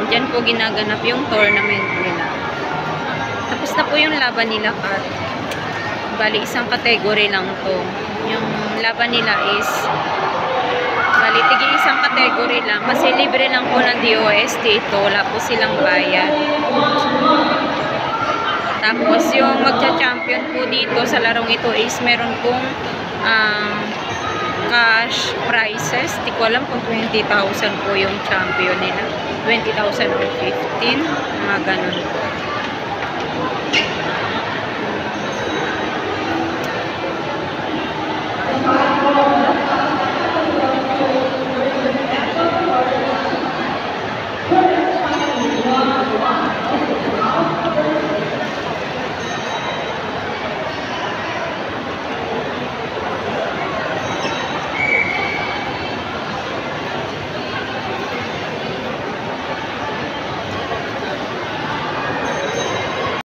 Diyan po ginaganap yung tournament nila. Tapos na po yung laban nila, Kat. Bali, isang category lang to. Yung laban nila is bali, tigi isang category lang. Kasi libre lang po ng DOST ito. Wala po silang bayad. Tapos, yung magcha-champion po dito sa larong ito is meron pong cash prizes. Di ko alam kung 20,000 po yung champion nila. 20,000 or 15. Mga ganun.